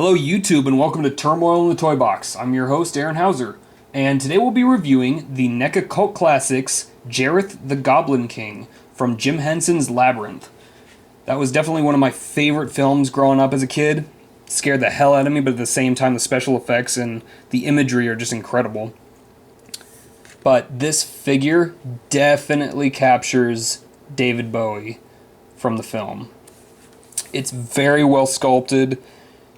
Hello YouTube and welcome to Turmoil in the Toybox. I'm your host Aaron Hauser, and today we'll be reviewing the NECA cult classics Jareth the Goblin King from Jim Henson's Labyrinth. That was definitely one of my favorite films growing up as a kid. It scared the hell out of me, but at the same time the special effects and the imagery are just incredible. But this figure definitely captures David Bowie from the film. It's very well sculpted.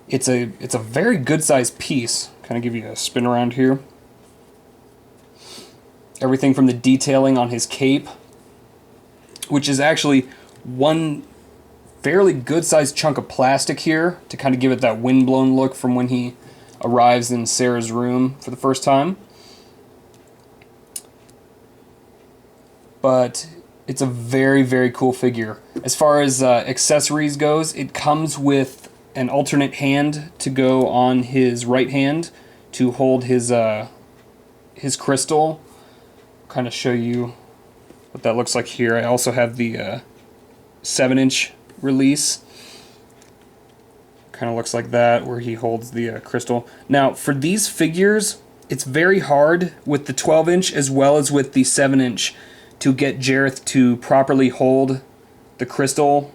It's a very good sized piece. Kind of give you a spin around here. Everything from the detailing on his cape, which is actually one fairly good sized chunk of plastic here to kind of give it that windblown look from when he arrives in Sarah's room for the first time. But it's a very, very cool figure. As far as accessories goes, it comes with an alternate hand to go on his right hand to hold his crystal. Kind of show you what that looks like here. I also have the 7-inch release. Kind of looks like that, where he holds the crystal. Now, for these figures, it's very hard with the 12-inch as well as with the 7-inch to get Jareth to properly hold the crystal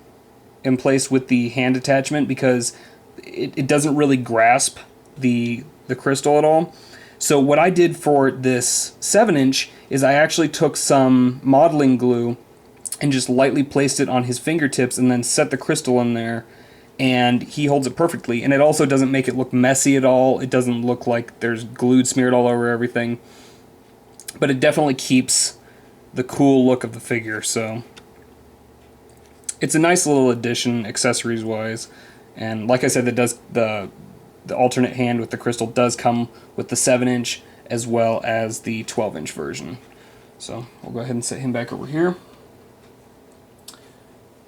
in place with the hand attachment, because it doesn't really grasp the crystal at all. So what I did for this 7-inch is I actually took some modeling glue and just lightly placed it on his fingertips and then set the crystal in there, and he holds it perfectly. And it also doesn't make it look messy at all. It doesn't look like there's glue smeared all over everything, but it definitely keeps the cool look of the figure. So it's a nice little addition accessories wise, and like I said, the alternate hand with the crystal does come with the 7-inch as well as the 12-inch version. So we'll go ahead and set him back over here.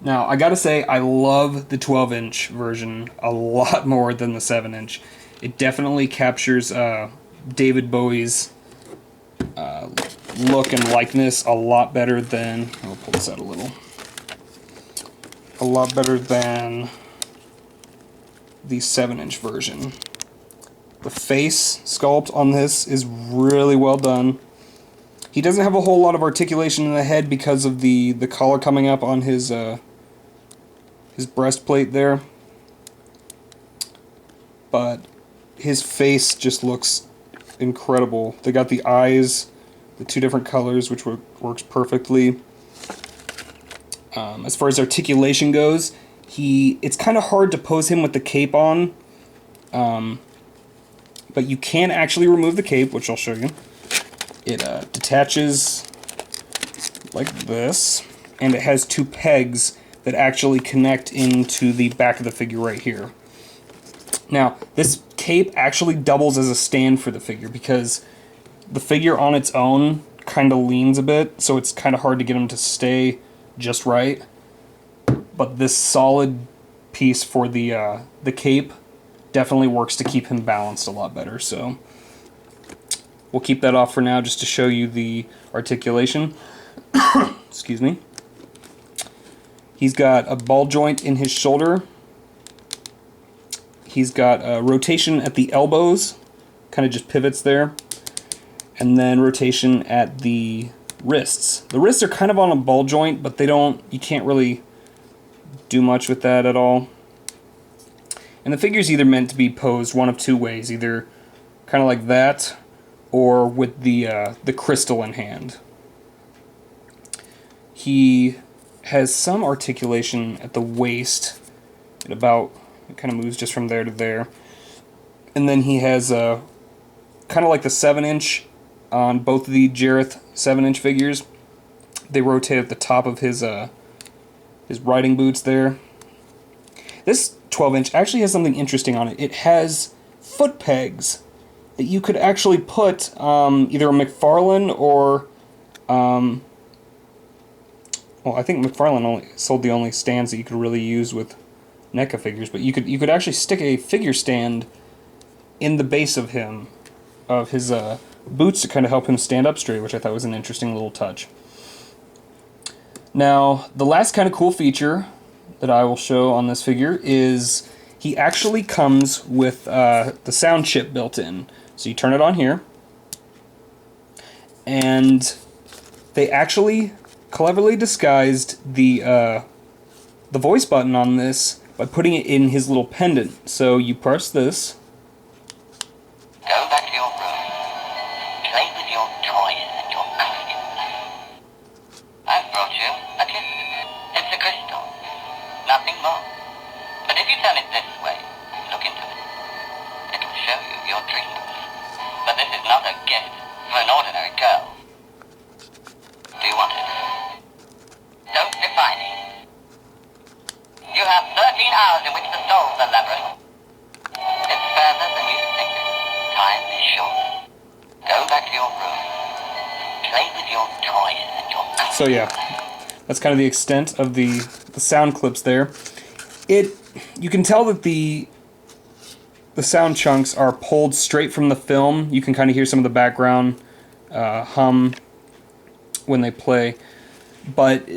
Now I gotta say, I love the 12-inch version a lot more than the 7-inch. It definitely captures David Bowie's look and likeness a lot better than, I'll pull this out a lot better than the 7-inch version. The face sculpt on this is really well done. He doesn't have a whole lot of articulation in the head because of the collar coming up on his breastplate there, but his face just looks incredible. They got the eyes, the two different colors, which works perfectly. As far as articulation goes, it's kind of hard to pose him with the cape on, but you can actually remove the cape, which I'll show you. It detaches like this, and it has two pegs that actually connect into the back of the figure right here. Now, this cape actually doubles as a stand for the figure, because the figure on its own kind of leans a bit, so it's kind of hard to get him to stay just right. But this solid piece for the cape definitely works to keep him balanced a lot better. So we'll keep that off for now, just to show you the articulation. Excuse me. He's got a ball joint in his shoulder. He's got a rotation at the elbows, kind of just pivots there, and then rotation at the wrists. The wrists are kind of on a ball joint, but you can't really do much with that at all. And the figure's either meant to be posed one of two ways, either kind of like that, or with the crystal in hand. He has some articulation at the waist. It kind of moves just from there to there. And then he has kind of like the 7-inch on both of the Jareth 7-inch figures. They rotate at the top of his riding boots there. This 12-inch actually has something interesting on it. It has foot pegs that you could actually put either a McFarlane or well, I think McFarlane sold the only stands that you could really use with NECA figures, but you could actually stick a figure stand in the base of his boots to kind of help him stand up straight, which I thought was an interesting little touch. Now, the last kind of cool feature that I will show on this figure is he actually comes with the sound chip built in. So you turn it on here, and they actually cleverly disguised the voice button on this by putting it in his little pendant. So you press this. Go back to your room. Play with your toys and your costumes. I've brought you a gift. It's a crystal. Nothing more. But if you turn it this way, look into it. It'll show you your dreams. But this is not a gift for an ordinary girl. Do you want it? Don't define it. You have 13 hours in which to solve the labyrinth. It's further than you think. Time is short. Go back to your room. Play with your toys and your costumes. So yeah, that's kind of the extent of the sound clips there. You can tell that the sound chunks are pulled straight from the film. You can kind of hear some of the background hum when they play, but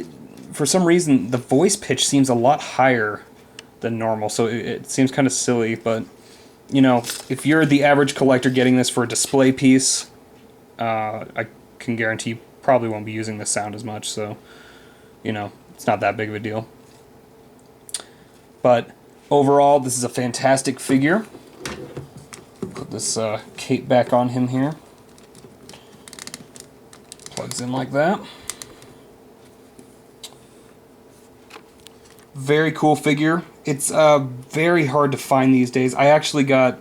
for some reason the voice pitch seems a lot higher than normal, so it seems kind of silly. But you know, if you're the average collector getting this for a display piece, I can guarantee you probably won't be using the sound as much, so you know, it's not that big of a deal. But overall, this is a fantastic figure. Put this cape back on him here. Plugs in like that. Very cool figure. It's very hard to find these days. I actually got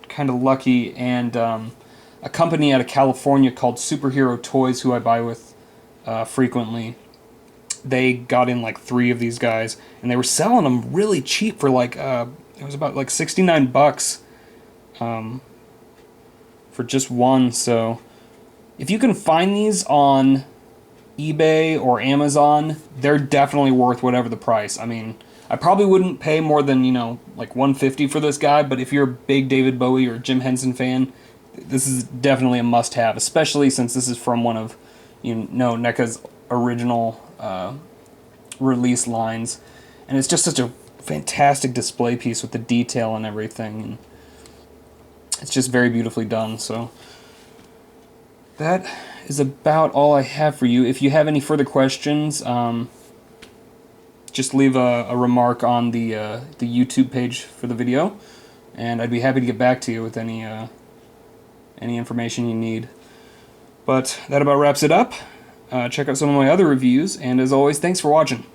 kind of lucky, and a company out of California called Superhero Toys, who I buy with frequently, they got in like 3 of these guys, and they were selling them really cheap for like it was about like $69 for just one. So if you can find these on eBay or Amazon, they're definitely worth whatever the price. I mean, I probably wouldn't pay more than, you know, like $150 for this guy, but if you're a big David Bowie or Jim Henson fan, this is definitely a must-have, especially since this is from one of, you know, NECA's original release lines, and it's just such a fantastic display piece with the detail and everything, and it's just very beautifully done. So that is about all I have for you. If you have any further questions, just leave a remark on the YouTube page for the video, and I'd be happy to get back to you with any information you need. But that about wraps it up. Check out some of my other reviews, and as always, thanks for watching.